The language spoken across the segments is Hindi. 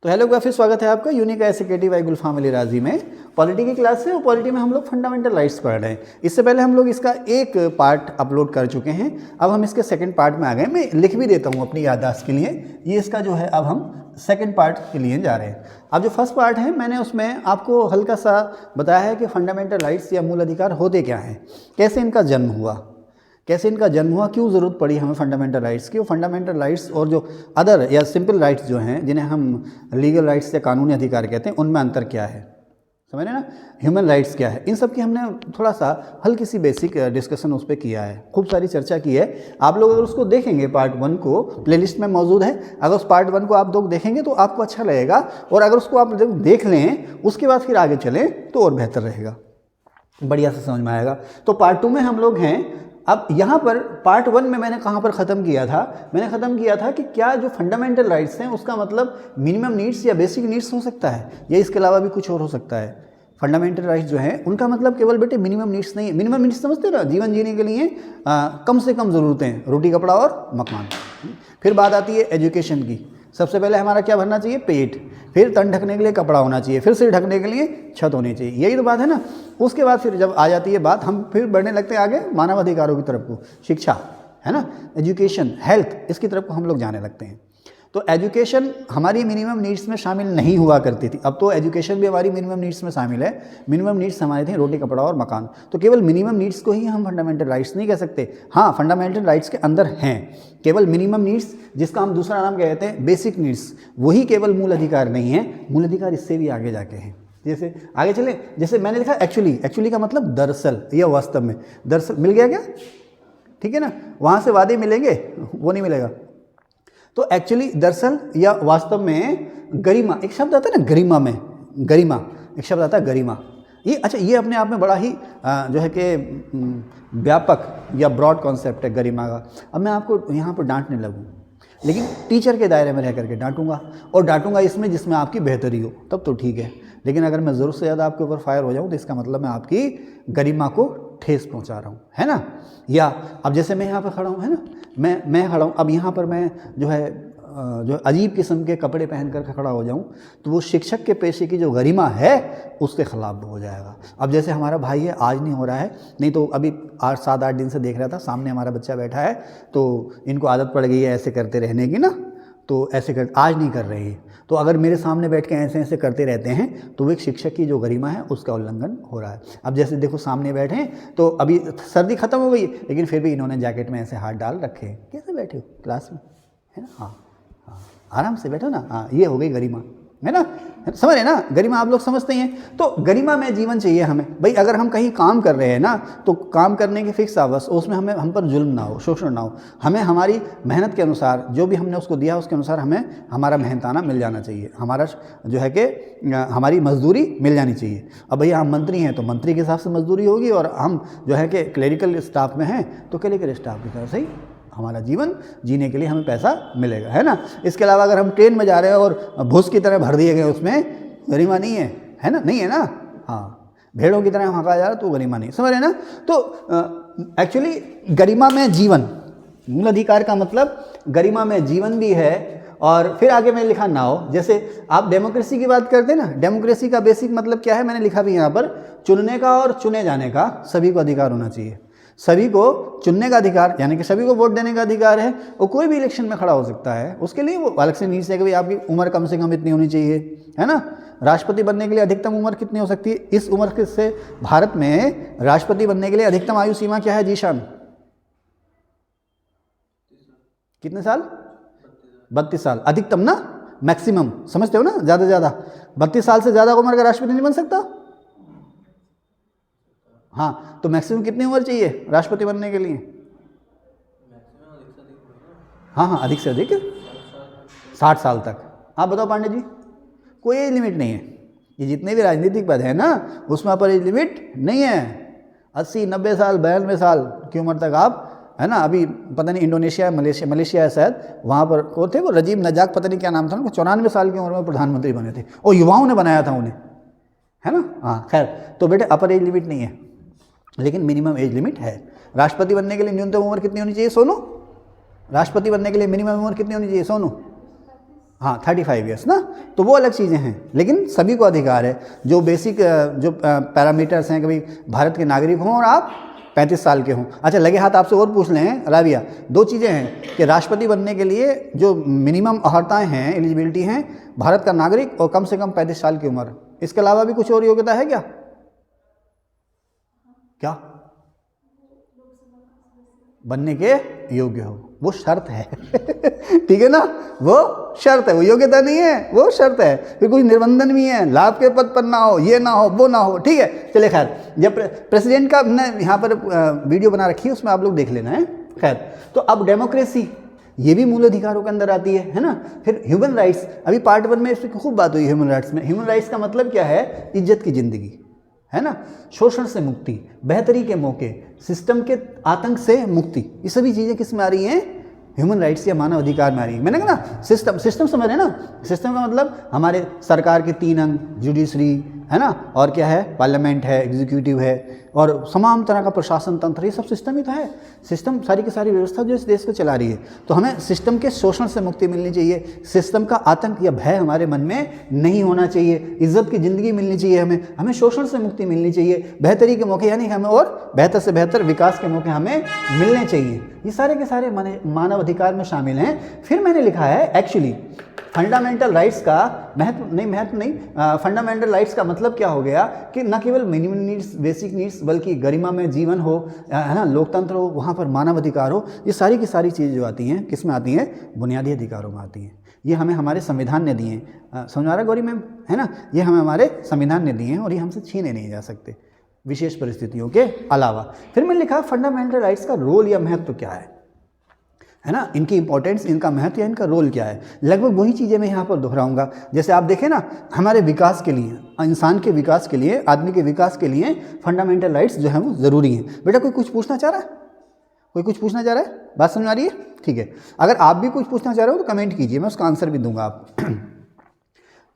तो हेलो का फिर स्वागत है आपका यूनिक एसकेटी बाय गुलफाम अली राजी में। पॉलिटी की क्लास है और पॉलिटी में हम लोग फंडामेंटल राइट्स पढ़ रहे हैं। इससे पहले हम लोग इसका एक पार्ट अपलोड कर चुके हैं, अब हम इसके सेकंड पार्ट में आ गए। मैं लिख भी देता हूँ अपनी याददाश्त के लिए, ये इसका जो है अब हम सेकंड पार्ट के लिए जा रहे हैं। अब जो फर्स्ट पार्ट है मैंने उसमें आपको हल्का सा बताया है कि फंडामेंटल राइट्स या मूल अधिकार होते क्या हैं, कैसे इनका जन्म हुआ, क्यों ज़रूरत पड़ी हमें फंडामेंटल राइट्स की। फंडामेंटल राइट्स और जो अदर या सिंपल राइट्स जो हैं, जिन्हें हम लीगल राइट्स या कानूनी अधिकार कहते हैं, उनमें अंतर क्या है, समझ रहे ना। ह्यूमन राइट्स क्या है, इन सब की हमने थोड़ा सा हल्की सी बेसिक डिस्कशन उस पर किया है, खूब सारी चर्चा की है। आप लोग अगर उसको देखेंगे पार्ट 1 को, प्लेलिस्ट में मौजूद है, अगर उस पार्ट 1 को आप लोग देखेंगे तो आपको अच्छा लगेगा, और अगर उसको आप देख लें उसके बाद फिर आगे चलें तो और बेहतर रहेगा, बढ़िया से समझ में आएगा। तो पार्ट 2 में हम लोग हैं। अब यहाँ पर पार्ट 1 में मैंने कहाँ पर ख़त्म किया था, मैंने ख़त्म किया था कि क्या जो फंडामेंटल राइट्स हैं उसका मतलब मिनिमम नीड्स या बेसिक नीड्स हो सकता है, या इसके अलावा भी कुछ और हो सकता है। फंडामेंटल राइट्स जो हैं उनका मतलब केवल बेटे मिनिमम नीड्स नहीं है। मिनिमम नीड्स समझते हो ना, जीवन जीने के लिए कम से कम ज़रूरतें, रोटी कपड़ा और मकान। फिर बात आती है एजुकेशन की। सबसे पहले हमारा क्या भरना चाहिए, पेट, फिर तन ढकने के लिए कपड़ा होना चाहिए, फिर सिर ढकने के लिए छत होनी चाहिए, यही तो बात है ना। उसके बाद फिर जब आ जाती है बात, हम फिर बढ़ने लगते हैं आगे मानव अधिकारों की तरफ को, शिक्षा है ना, एजुकेशन, हेल्थ, इसकी तरफ को हम लोग जाने लगते हैं। तो एजुकेशन हमारी मिनिमम नीड्स में शामिल नहीं हुआ करती थी, अब तो एजुकेशन भी हमारी मिनिमम नीड्स में शामिल है। मिनिमम नीड्स हमारे थे रोटी कपड़ा और मकान, तो केवल मिनिमम नीड्स को ही हम फंडामेंटल राइट्स नहीं कह सकते। हाँ, फंडामेंटल राइट्स के अंदर हैं केवल मिनिमम नीड्स, जिसका हम दूसरा नाम कहते हैं बेसिक नीड्स, वही केवल मूल अधिकार नहीं है। मूल अधिकार इससे भी आगे जाके हैं। जैसे आगे चले, जैसे मैंने लिखा एक्चुअली का मतलब दरअसल या वास्तव में। दरअसल मिल गया क्या, ठीक है ना, वहाँ से वादे मिलेंगे, वो नहीं मिलेगा। तो एक्चुअली, दरअसल या वास्तव में, गरिमा एक शब्द आता है ना, गरिमा में, गरिमा एक शब्द आता है, गरिमा। ये अच्छा, ये अपने आप में बड़ा ही जो है कि व्यापक या ब्रॉड कॉन्सेप्ट है गरिमा का। अब मैं आपको यहाँ पर डांटने लगूँ, लेकिन टीचर के दायरे में रह करके डांटूंगा, और डांटूंगा इसमें जिसमें आपकी बेहतरी हो, तब तो ठीक है। लेकिन अगर मैं ज़रूरत से ज़्यादा आपके ऊपर फायर हो जाऊँ तो इसका मतलब मैं आपकी गरिमा को ठेस पहुंचा रहा हूँ, है ना। या अब जैसे मैं यहाँ पर खड़ा हूँ, है ना, मैं खड़ा हूँ, अब यहाँ पर मैं जो है जो अजीब किस्म के कपड़े पहन कर खड़ा हो जाऊँ, तो वो शिक्षक के पेशे की जो गरिमा है उसके खिलाफ हो जाएगा। अब जैसे हमारा भाई है, आज नहीं हो रहा है, नहीं तो अभी 7-8 दिन से देख रहा था, सामने हमारा बच्चा बैठा है, तो इनको आदत पड़ गई है ऐसे करते रहने की ना, तो ऐसे कर, आज नहीं कर रहे हैं, तो अगर मेरे सामने बैठ के ऐसे ऐसे करते रहते हैं तो वो एक शिक्षक की जो गरिमा है उसका उल्लंघन हो रहा है। अब जैसे देखो सामने बैठे हैं, तो अभी सर्दी खत्म हो गई, लेकिन फिर भी इन्होंने जैकेट में ऐसे हाथ डाल रखे हैं। कैसे बैठे हो क्लास में, है ना, हाँ, आराम से बैठो ना, हाँ, ये हो गई गरिमा, है ना, समझ रहे ना, गरिमा आप लोग समझते हैं। तो गरिमा में जीवन चाहिए हमें भाई। अगर हम कहीं काम कर रहे हैं ना, तो काम करने के फिक्स आवर्स, उसमें हमें, हम पर जुल्म ना हो, शोषण ना हो, हमें हमारी मेहनत के अनुसार, जो भी हमने उसको दिया उसके अनुसार हमें हमारा मेहनताना मिल जाना चाहिए, हमारा जो है कि हमारी मजदूरी मिल जानी चाहिए। अब भैया हम मंत्री हैं तो मंत्री के हिसाब से मजदूरी होगी, और हम जो है कि क्लरिकल स्टाफ में हैं तो क्लरिकल स्टाफ की तरह से ही हमारा जीवन जीने के लिए हमें पैसा मिलेगा, है ना। इसके अलावा अगर हम ट्रेन में जा रहे हैं और भूस की तरह भर दिए गए, उसमें गरिमा नहीं है ना, नहीं है ना, हाँ, भेड़ों की तरह हंका जा रहा तो गरिमा नहीं, समझ रहे ना। तो एक्चुअली गरिमा में जीवन, मूल अधिकार का मतलब गरिमा में जीवन भी है। और फिर आगे मैंने लिखा नाव, जैसे आप डेमोक्रेसी की बात करते हैं ना, डेमोक्रेसी का बेसिक मतलब क्या है, मैंने लिखा भी यहाँ पर, चुनने का और चुने जाने का सभी को अधिकार होना चाहिए। सभी को चुनने का अधिकार, यानी कि सभी को वोट देने का अधिकार है, और कोई भी इलेक्शन में खड़ा हो सकता है। उसके लिए वो अलग से नीड्स है कि भाई आपकी उम्र कम से कम इतनी होनी चाहिए, है ना। राष्ट्रपति बनने के लिए अधिकतम उम्र कितनी हो सकती है, इस उम्र से भारत में राष्ट्रपति बनने के लिए अधिकतम आयु सीमा क्या है जीशान, कितने साल, 32 साल अधिकतम ना, मैक्सिमम समझते हो ना, ज़्यादा से ज़्यादा 32 साल से ज़्यादा उम्र का राष्ट्रपति नहीं बन सकता। हाँ, तो मैक्सिमम कितनी उम्र चाहिए राष्ट्रपति बनने के लिए, हाँ, अधिक से अधिक 60 साल तक। आप बताओ पांडे जी, कोई एज लिमिट नहीं है। ये जितने भी राजनीतिक पद है ना, उसमें पर एज लिमिट नहीं है। 80, 90 साल, 92 साल की उम्र तक आप, है ना। अभी पता नहीं इंडोनेशिया, मलेशिया है शायद, वहाँ पर वो थे, वो रजीब नजाक पता नहीं क्या नाम था, उनको 94 साल की उम्र में प्रधानमंत्री बने थे, और युवाओं ने बनाया था उन्हें, है ना। हाँ, खैर, तो बेटे अपर एज लिमिट नहीं है, लेकिन मिनिमम एज लिमिट है। राष्ट्रपति बनने के लिए न्यूनतम उम्र कितनी होनी चाहिए सोनू, राष्ट्रपति बनने के लिए मिनिमम उम्र कितनी होनी चाहिए सोनू, हाँ 35 ईयर्स ना, तो वो अलग चीज़ें हैं, लेकिन सभी को अधिकार है। जो बेसिक जो पैरामीटर्स हैं, कभी भारत के नागरिक हों और आप 35 साल के हों। अच्छा लगे हाथ आपसे और पूछ लें राबिया, दो चीज़ें हैं कि राष्ट्रपति बनने के लिए जो मिनिमम अहर्ताएँ हैं, एलिजिबिलिटी हैं, भारत का नागरिक और कम से कम 35 साल की उम्र। इसके अलावा भी कुछ और योग्यता है क्या? क्या बनने के योग्य हो, वो शर्त है ठीक है ना, वो शर्त है, वो योग्यता नहीं है, वो शर्त है। फिर कुछ निर्बंधन भी है, लाभ के पद पर ना हो, ये ना हो, वो ना हो, ठीक है। चलिए खैर, जब प्रेसिडेंट का हमने यहाँ पर वीडियो बना रखी है, उसमें आप लोग देख लेना है। खैर, तो अब डेमोक्रेसी ये भी मूल अधिकारों के अंदर आती है ना। फिर ह्यूमन राइट्स, अभी पार्ट 1 में इस पर खूब बात हुई ह्यूमन राइट्स में। ह्यूमन राइट्स का मतलब क्या है? इज्जत की ज़िंदगी, है ना, शोषण से मुक्ति, बेहतरी के मौके, सिस्टम के आतंक से मुक्ति, ये सभी चीज़ें किस में आ रही हैं? ह्यूमन राइट्स या मानव अधिकार में आ रही है। मैंने कहा ना सिस्टम समझ रहे ना, सिस्टम का मतलब हमारे सरकार के 3 अंग, जुडिशरी है ना, और क्या है, पार्लियामेंट है, एग्जीक्यूटिव है, और तमाम तरह का प्रशासन तंत्र, ये सब सिस्टम ही तो है। सिस्टम सारी की सारी व्यवस्था जो इस देश को चला रही है। तो हमें सिस्टम के शोषण से मुक्ति मिलनी चाहिए, सिस्टम का आतंक या भय हमारे मन में नहीं होना चाहिए, इज्जत की ज़िंदगी मिलनी चाहिए, हमें शोषण से मुक्ति मिलनी चाहिए, बेहतरी के मौके यानी हमें और बेहतर से बेहतर विकास के मौके हमें मिलने चाहिए। ये सारे के सारे मानव अधिकार में शामिल हैं। फिर मैंने लिखा है एक्चुअली फंडामेंटल राइट्स का महत्व नहीं, फंडामेंटल राइट्स का मतलब क्या हो गया कि न केवल मिनिमम नीड्स, बेसिक नीड्स, बल्कि गरिमा में जीवन हो, है ना, लोकतंत्र हो, वहाँ पर मानव अधिकार हो। ये सारी की सारी चीज़ें जो आती हैं किस में आती हैं? बुनियादी अधिकारों में आती हैं। ये हमें हमारे संविधान ने दिए हैं। समझ आ रहा गौरी मैम, है ना, ये हमें हमारे संविधान ने दिए हैं और ये हमसे छीने नहीं जा सकते विशेष परिस्थितियों के अलावा। फिर मैंने लिखा फंडामेंटल राइट्स का रोल या महत्व क्या है ना, इनकी इंपॉर्टेंस, इनका महत्व या इनका रोल क्या है। लगभग वही चीज़ें मैं यहाँ पर दोहराऊंगा। जैसे आप देखें ना, हमारे विकास के लिए, इंसान के विकास के लिए, आदमी के विकास के लिए फंडामेंटल राइट्स जो है वो ज़रूरी हैं। बेटा कोई कुछ पूछना चाह रहा है? कोई कुछ पूछना चाह रहा है? बात समझ आ रही है? ठीक है, अगर आप भी कुछ पूछना चाह रहे हो तो कमेंट कीजिए, मैं उसका आंसर भी दूंगा आप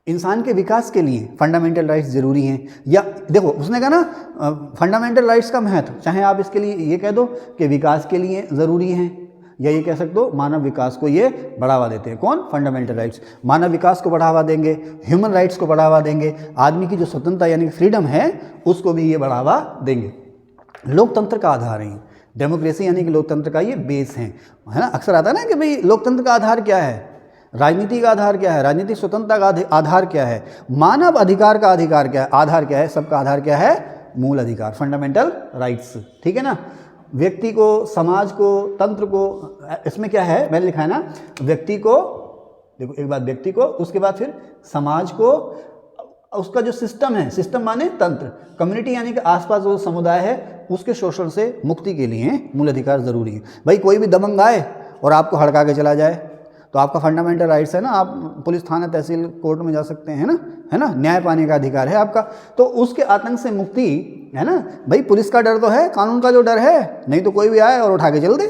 इंसान के विकास के लिए फंडामेंटल राइट्स ज़रूरी हैं। या देखो उसने कहा ना फंडामेंटल राइट्स का महत्व, चाहे आप इसके लिए ये कह दो कि विकास के लिए ज़रूरी हैं, या ये कह सकते हो मानव विकास को ये बढ़ावा देते हैं। कौन? Fundamental rights. मानव विकास को बढ़ावा देंगे, ह्यूमन राइट्स को बढ़ावा देंगे, आदमी की जो स्वतंत्रता यानी फ्रीडम है उसको भी ये बढ़ावा देंगे। लोकतंत्र का आधार है डेमोक्रेसी, यानी कि लोकतंत्र का ये बेस है ना। अक्सर आता है ना कि भाई लोकतंत्र का आधार क्या है, राजनीति का आधार क्या है, राजनीतिक स्वतंत्रता का आधार क्या है, मानव अधिकार का अधिकार क्या है, आधार क्या है, सबका आधार क्या है? मूल अधिकार, फंडामेंटल राइट्स। ठीक है ना, व्यक्ति को, समाज को, तंत्र को, इसमें क्या है मैंने लिखा है ना, व्यक्ति को, देखो एक बात व्यक्ति को, उसके बाद फिर समाज को, उसका जो सिस्टम है, सिस्टम माने तंत्र, कम्युनिटी यानी कि आसपास जो समुदाय है उसके शोषण से मुक्ति के लिए मूल अधिकार ज़रूरी है। भाई कोई भी दबंग आए और आपको हड़का के चला जाए तो आपका फंडामेंटल राइट्स है ना, आप पुलिस थाना, तहसील, कोर्ट में जा सकते हैं, है ना, न्याय पाने का अधिकार है आपका। तो उसके आतंक से मुक्ति है ना, भाई पुलिस का डर तो है, कानून का जो डर है, नहीं तो कोई भी आए और उठा के चल दे,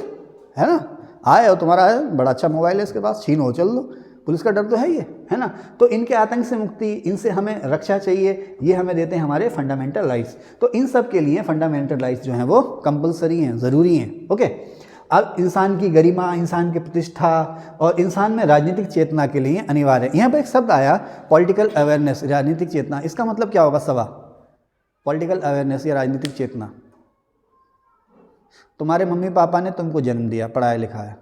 है ना, आए और तुम्हारा है बड़ा अच्छा मोबाइल है इसके पास, छीनो चल दो, पुलिस का डर तो है ये, है ना। तो इनके आतंक से मुक्ति, इनसे हमें रक्षा चाहिए, ये हमें देते हैं हमारे फंडामेंटल राइट्स। तो इन सब के लिए फंडामेंटल राइट्स जो हैं वो कंपलसरी हैं, ज़रूरी हैं। ओके, अब इंसान की गरिमा, इंसान की प्रतिष्ठा और इंसान में राजनीतिक चेतना के लिए अनिवार्य है। यहाँ पर एक शब्द आया पॉलिटिकल अवेयरनेस, राजनीतिक चेतना, इसका मतलब क्या होगा सवा? पॉलिटिकल अवेयरनेस या राजनीतिक चेतना। तुम्हारे मम्मी पापा ने तुमको जन्म दिया, पढ़ाया लिखाया,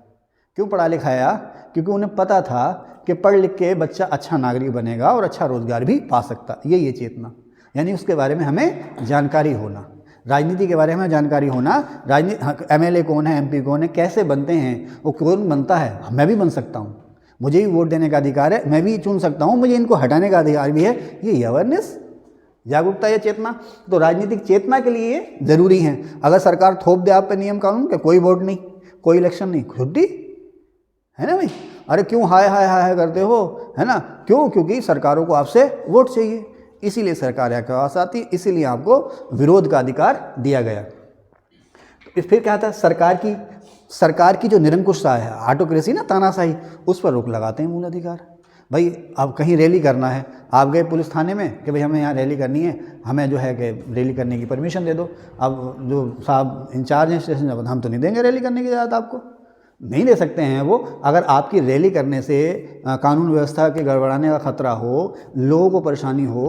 क्यों पढ़ा लिखाया? क्योंकि उन्हें पता था कि पढ़ लिख के बच्चा अच्छा नागरिक बनेगा और अच्छा रोजगार भी पा सकता। ये चेतना, यानी उसके बारे में हमें जानकारी होना, राजनीति के बारे में जानकारी होना। राजनीति, एमएलए कौन है, एमपी कौन है, कैसे बनते हैं, वो कौन बनता है, मैं भी बन सकता हूँ, मुझे भी वोट देने का अधिकार है, मैं भी चुन सकता हूँ, मुझे इनको हटाने का अधिकार भी है। ये अवेयरनेस, जागरूकता या चेतना। तो राजनीतिक चेतना के लिए ज़रूरी है। अगर सरकार थोप दे आप पे नियम कानून के, कोई वोट नहीं, कोई इलेक्शन नहीं, छुट्टी है ना भाई। अरे क्यों हाय हाय हाय करते हो, है ना, क्यों? क्योंकि सरकारों को आपसे वोट चाहिए, इसीलिए सरकार आपके पास आती, इसीलिए आपको विरोध का अधिकार दिया गया। फिर क्या था, सरकार की जो निरंकुशता है, ऑटोक्रेसी ना, तानाशाही, उस पर रोक लगाते हैं मूल अधिकार। भाई अब कहीं रैली करना है, आप गए पुलिस थाने में कि भाई हमें यहाँ रैली करनी है, हमें जो है कि रैली करने की परमिशन दे दो। अब जो साहब इंचार्ज हैं स्टेशन, हम तो नहीं देंगे रैली करने की इजाज़त आपको, नहीं दे सकते हैं वो। अगर आपकी रैली करने से कानून व्यवस्था के गड़बड़ाने का खतरा हो, लोगों को परेशानी हो,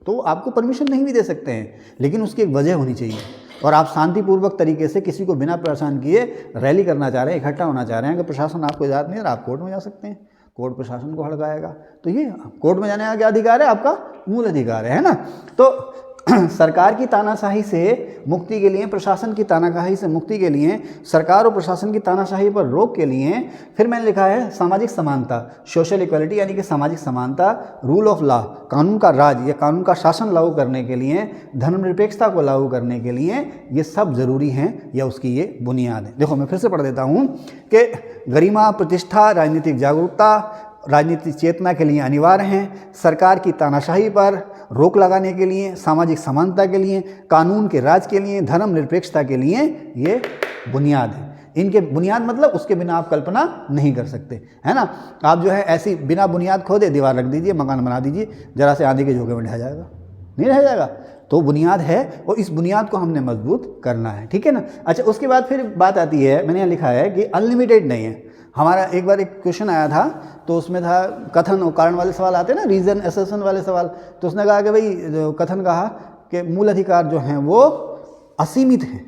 तो आपको परमिशन नहीं भी दे सकते हैं, लेकिन उसकी एक वजह होनी चाहिए। और आप शांतिपूर्वक तरीके से किसी को बिना परेशान किए रैली करना चाह रहे हैं, इकट्ठा होना चाह रहे हैं, अगर प्रशासन आपको इजाज़त नहीं है, आप कोर्ट में जा सकते हैं, कोर्ट प्रशासन को हड़काएगा। तो ये कोर्ट में जाने का क्या अधिकार है? आपका मूल अधिकार है ना। तो सरकार की तानाशाही से मुक्ति के लिए, प्रशासन की तानाशाही से मुक्ति के लिए, सरकार और प्रशासन की तानाशाही पर रोक के लिए फिर मैंने लिखा है सामाजिक समानता, सोशल इक्वलिटी, यानी कि सामाजिक समानता, रूल ऑफ लॉ, कानून का राज या कानून का शासन लागू करने के लिए, धर्मनिरपेक्षता को लागू करने के लिए, ये सब ज़रूरी हैं या उसकी ये बुनियाद है। देखो मैं फिर से पढ़ देता हूँ कि गरिमा, प्रतिष्ठा, राजनीतिक जागरूकता, राजनीतिक चेतना के लिए अनिवार्य हैं, सरकार की तानाशाही पर रोक लगाने के लिए, सामाजिक समानता के लिए, कानून के राज के लिए, धर्मनिरपेक्षता के लिए ये बुनियाद है। इनके बुनियाद मतलब उसके बिना आप कल्पना नहीं कर सकते, है ना। आप जो है ऐसी बिना बुनियाद खोदे दीवार रख दीजिए, मकान बना दीजिए, जरा से आंधी के झोंके में ढह जाएगा, नहीं रह जाएगा। तो बुनियाद है और इस बुनियाद को हमने मजबूत करना है, ठीक है ना। अच्छा, उसके बाद फिर बात आती है, मैंने यहाँ लिखा है कि अनलिमिटेड नहीं है। हमारा एक बार एक क्वेश्चन आया था, तो उसमें था कथन और कारण वाले सवाल आते हैं ना, रीज़न एसेसन वाले सवाल। तो उसने कहा कि भाई कथन कहा कि मूल अधिकार जो हैं वो असीमित हैं।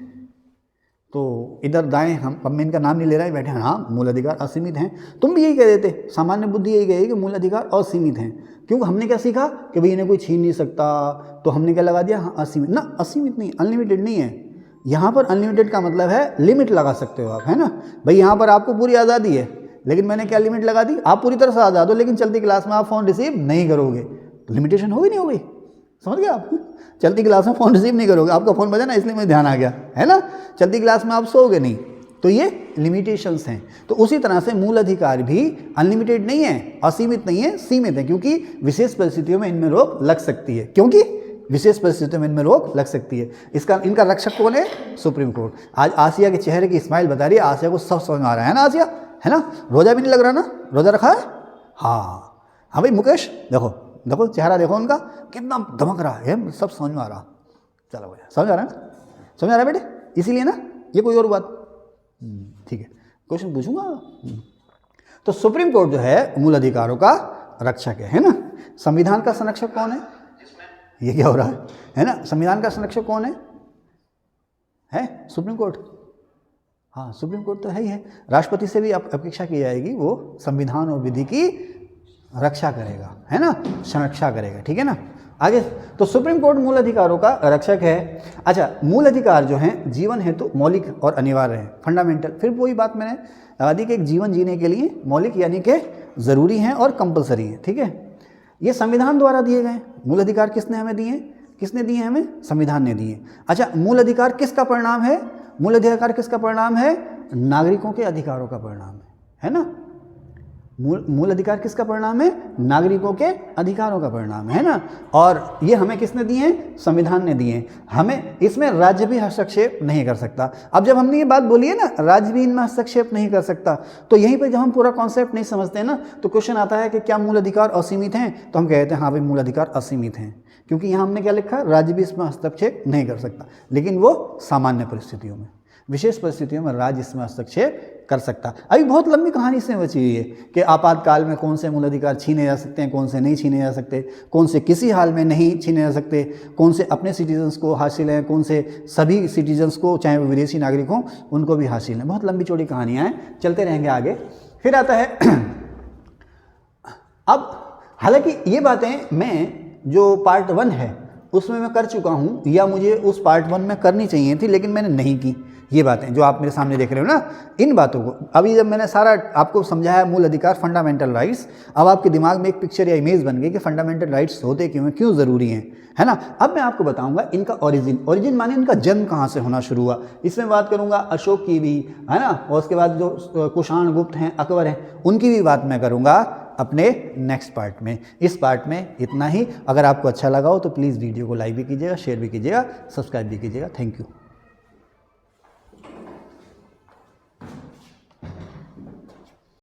तो इधर दाएं, हम इनका नाम नहीं ले रहे हैं, बैठे हैं, हाँ मूल अधिकार असीमित हैं। तुम भी यही कह देते, सामान्य बुद्धि यही कहेगी कि मूल अधिकार असीमित हैं, क्योंकि हमने क्या सीखा कि भाई इन्हें कोई छीन नहीं सकता, तो हमने क्या लगा दिया, हाँ असीमित। ना, असीमित नहीं, अनलिमिटेड नहीं है। यहाँ पर अनलिमिटेड का मतलब है लिमिट लगा सकते हो आप, है ना। भाई यहाँ पर आपको पूरी आज़ादी है, लेकिन मैंने क्या लिमिट लगा दी, आप पूरी तरह से आज़ाद हो, लेकिन चलती क्लास में आप फ़ोन रिसीव नहीं करोगे, तो लिमिटेशन होगी नहीं होगी, समझ गए आप। चलती क्लास में फ़ोन रिसीव नहीं करोगे, आपका फ़ोन बजा ना, इसलिए मुझे ध्यान आ गया, है ना। चलती क्लास में आप सोओगे नहीं, तो ये लिमिटेशंस हैं। तो उसी तरह से मूल अधिकार भी अनलिमिटेड नहीं है, असीमित नहीं है, सीमित है, क्योंकि विशेष परिस्थितियों में इनमें रोक लग सकती है, क्योंकि विशेष परिस्थितियों में इनमें रोक लग सकती है। इनका रक्षक कौन है? Supreme court. आज आसिया के चेहरे की स्माइल बता रही है, आसिया को सब समझ में आ रहा है ना, आसिया, है ना। रोजा भी नहीं लग रहा ना, रोजा रखा है, हाँ हाँ भाई मुकेश, देखो देखो चेहरा देखो उनका कितना धमक रहा है, सब समझ में आ रहा। चलो भैया, समझ आ रहा है ना, समझ आ रहा है बेटे, इसीलिए ना, ये कोई और बात, ठीक है, क्वेश्चन पूछूंगा। तो सुप्रीम कोर्ट जो है मूल अधिकारों का रक्षक है ना। संविधान का संरक्षक कौन है? ये क्या हो रहा है ना। संविधान का संरक्षक कौन है? Supreme court. हाँ, सुप्रीम कोर्ट तो है ही है। राष्ट्रपति से भी अपेक्षा की जाएगी वो संविधान और विधि की रक्षा करेगा, है ना, संरक्षा करेगा, ठीक है ना। आगे, तो सुप्रीम कोर्ट मूल अधिकारों का रक्षक है। अच्छा, मूल अधिकार जो हैं जीवन हेतु मौलिक और अनिवार्य है, फंडामेंटल। फिर वही बात मैंने लगा दी कि एक जीवन जीने के लिए मौलिक यानी कि ज़रूरी हैं और कंपलसरी हैं, ठीक है। ये संविधान द्वारा दिए गए मूल अधिकार। किसने हमें दिए? किसने दिए हमें? संविधान ने दिए। अच्छा, मूल अधिकार किसका परिणाम है? मूल अधिकार किसका परिणाम है? नागरिकों के अधिकारों का परिणाम है ना। मूल अधिकार किसका परिणाम है? नागरिकों के अधिकारों का परिणाम है ना। और ये हमें किसने दिए हैं? संविधान ने दिए हैं। हमें इसमें राज्य भी हस्तक्षेप नहीं कर सकता। अब जब हमने ये बात बोली है ना, राज्य भी इनमें हस्तक्षेप नहीं कर सकता, तो यहीं पर जब हम पूरा कॉन्सेप्ट नहीं समझते हैं ना, तो क्वेश्चन आता है कि क्या मूल अधिकार असीमित हैं? तो हम कहते हैं हाँ भाई मूल अधिकार असीमित हैं, क्योंकि यहाँ हमने क्या लिखा? राज्य भी इसमें हस्तक्षेप नहीं कर सकता, लेकिन वो सामान्य परिस्थितियों में, विशेष परिस्थितियों में राज्य इसमें हस्तक्षेप कर सकता। अभी बहुत लंबी कहानी इसमें बची हुई है कि आपातकाल में कौन से मूल अधिकार छीने जा सकते हैं, कौन से नहीं छीने जा सकते, कौन से किसी हाल में नहीं छीने जा सकते, कौन से अपने सिटीजन्स को हासिल हैं, कौन से सभी सिटीजन्स को, चाहे वो विदेशी नागरिक हों, उनको भी हासिल हैं। बहुत लंबी चौड़ी कहानियाँ हैं, चलते रहेंगे आगे। फिर आता है अब, हालांकि ये बातें मैं जो पार्ट 1 है उसमें मैं कर चुका हूँ, या मुझे उस पार्ट 1 में करनी चाहिए थी, लेकिन मैंने नहीं की। ये बातें जो आप मेरे सामने देख रहे हो ना, इन बातों को अभी जब मैंने सारा आपको समझाया मूल अधिकार, फंडामेंटल राइट्स, अब आपके दिमाग में एक पिक्चर या इमेज बन गई कि फंडामेंटल राइट्स होते क्यों हैं, क्यों ज़रूरी हैं, है ना। अब मैं आपको बताऊंगा इनका ओरिजिन माने इनका जन्म कहाँ से होना शुरू हुआ। इसमें बात करूंगा अशोक की भी, है ना, और उसके बाद जो कुषाण, गुप्त हैं, अकबर हैं, उनकी भी बात मैं करूँगा अपने नेक्स्ट पार्ट में। इस पार्ट में इतना ही। अगर आपको अच्छा लगा हो तो प्लीज़ वीडियो को लाइक भी कीजिएगा, शेयर भी कीजिएगा, सब्सक्राइब भी कीजिएगा। Thank you.